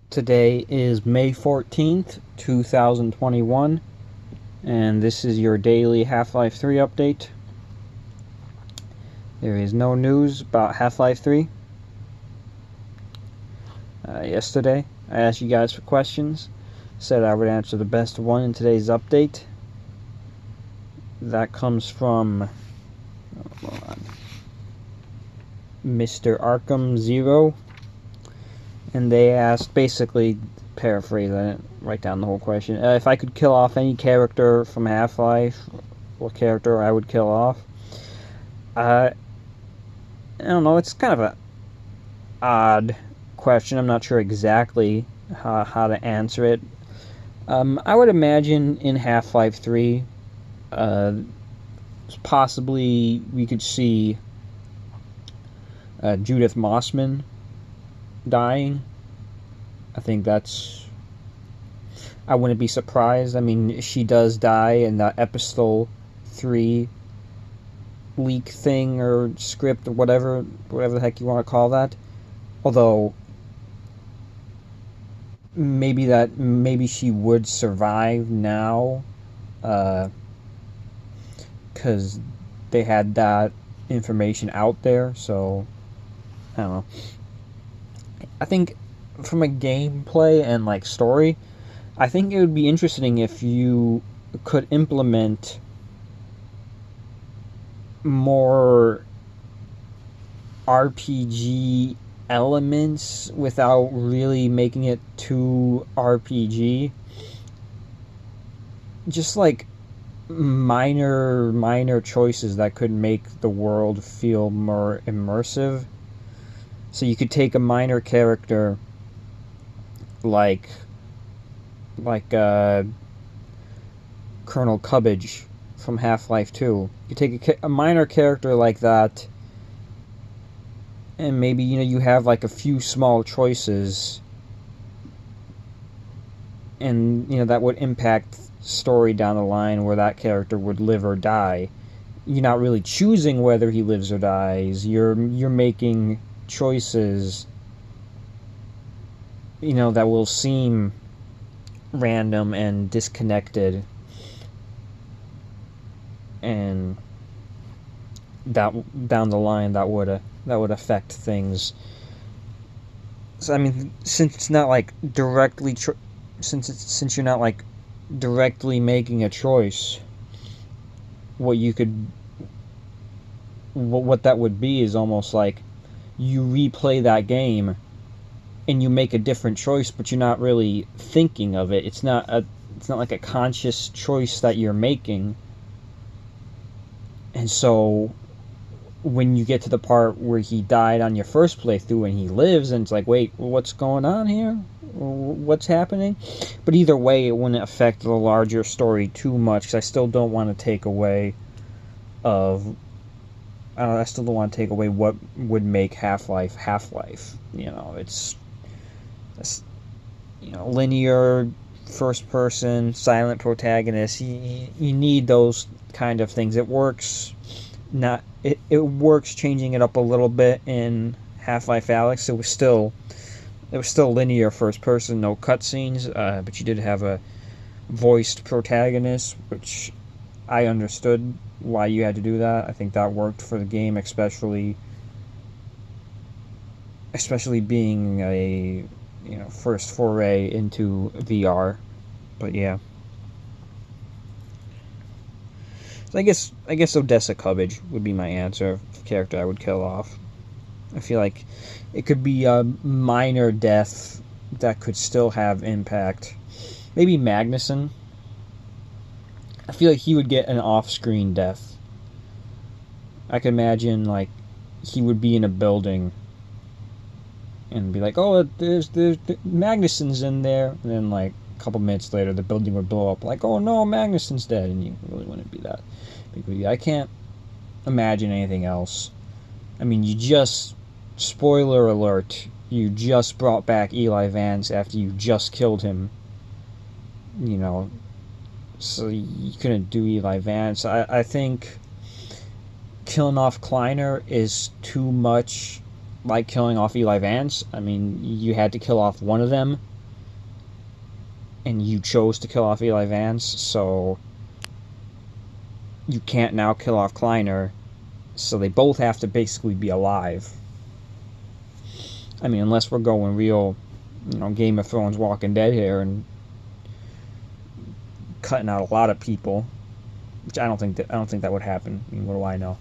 Today is May 14th, 2021, and this is your daily Half-Life 3 update. There is no news about Half-Life 3. Yesterday, I asked you guys for questions, said I would answer the best one in today's update. That comes from Mr. Arkham Zero. And they asked, basically, paraphrase, I didn't write down the whole question, if I could kill off any character from Half-Life, what character I would kill off. I don't know, it's kind of a odd question. I'm not sure exactly how to answer it. I would imagine in Half-Life 3, possibly we could see Judith Mossman dying. I think I wouldn't be surprised. I mean, she does die in the Episode 3 leak thing or script or whatever the heck you want to call that. Although maybe she would survive now, because they had that information out there. So I don't know. I think from a gameplay and like story, I think it would be interesting if you could implement more RPG elements without really making it too RPG. Just like minor choices that could make the world feel more immersive. So you could take a minor character like Colonel Cubbage from Half-Life 2. You could take a minor character like that, and maybe you have like a few small choices, and that would impact story down the line where that character would live or die. You're not really choosing whether he lives or dies. You're making choices that will seem random and disconnected, and that down the line that would affect things. So I mean, since it's not like directly since you're not like directly making a choice, what that would be is almost like you replay that game and you make a different choice, but you're not really thinking of it. It's not like a conscious choice that you're making. And so when you get to the part where he died on your first playthrough and he lives, and it's like, wait, what's going on here? What's happening? But either way, it wouldn't affect the larger story too much, because I still don't want to take away what would make Half-Life Half-Life. It's linear, first person, silent protagonist. You need those kind of things. It works changing it up a little bit in Half-Life Alyx. It was still linear first person, no cutscenes, but you did have a voiced protagonist, which I understood why you had to do that. I think that worked for the game, especially being a first foray into VR. But yeah, so I guess Odessa Cubbage would be my answer, character I would kill off. I feel like it could be a minor death that could still have impact. Maybe Magnuson. I feel like he would get an off-screen death. I could imagine like he would be in a building and be like, "Oh, there's Magnuson's in there," and then like a couple minutes later, the building would blow up. Like, "Oh no, Magnuson's dead," and you really wouldn't be that big. I can't imagine anything else. I mean, spoiler alert, you just brought back Eli Vance after you just killed him. So you couldn't do Eli Vance. I think killing off Kleiner is too much like killing off Eli Vance. I mean, you had to kill off one of them. and you chose to kill off Eli Vance, so you can't now kill off Kleiner, so they both have to basically be alive. I mean, unless we're going real, Game of Thrones Walking Dead here and cutting out a lot of people, which I don't think that would happen. I mean, what do I know?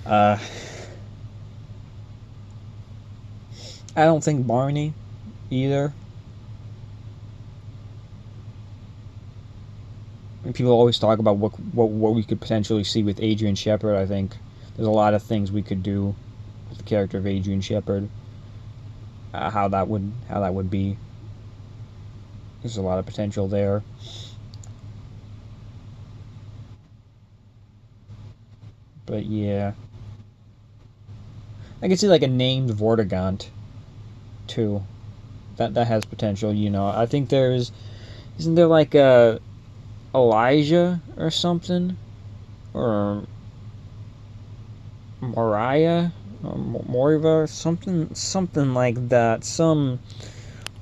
I don't think Barney either. And people always talk about what we could potentially see with Adrian Shepard. I think there's a lot of things we could do with the character of Adrian Shepard. How that would be. There's a lot of potential there. But yeah, I could see like a named Vortigaunt too. That has potential. I think isn't there like a Elijah or something, or Moriah or Moriva or something like that. Some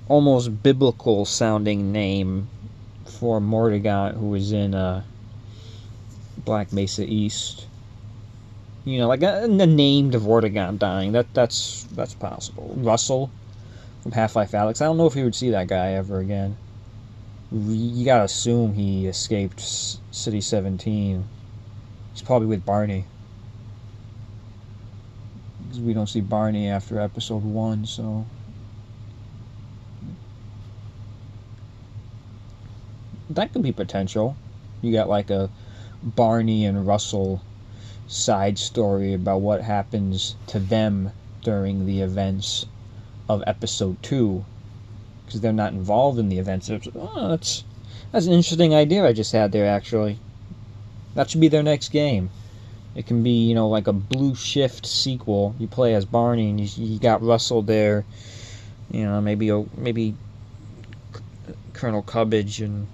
almost biblical sounding name for Mortigaunt who was in Black Mesa East. Like a named Vortigaunt dying. That's possible. Russell from Half-Life Alyx. I don't know if you would see that guy ever again. You gotta assume he escaped City 17. He's probably with Barney. Because we don't see Barney after episode 1, so... that could be potential. You got like a Barney and Russell side story about what happens to them during the events of episode 2, because they're not involved in the events of... that's an interesting idea I just had there, actually. That should be their next game. It can be, like a Blue Shift sequel. You play as Barney and you got Russell there. Maybe Colonel Cubbage and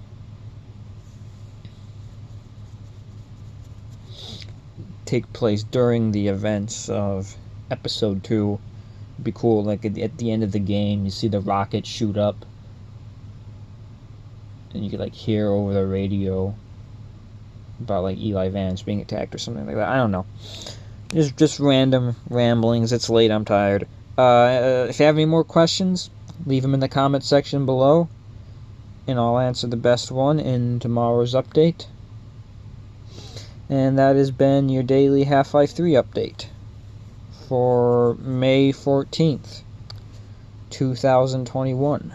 take place during the events of episode 2. It'd be cool, like at the end of the game you see the rocket shoot up and you could like hear over the radio about like Eli Vance being attacked or something like that. I don't know, just random ramblings. It's late, I'm tired. If you have any more questions, leave them in the comment section below and I'll answer the best one in tomorrow's update. And that has been your daily Half-Life 3 update for May 14th, 2021.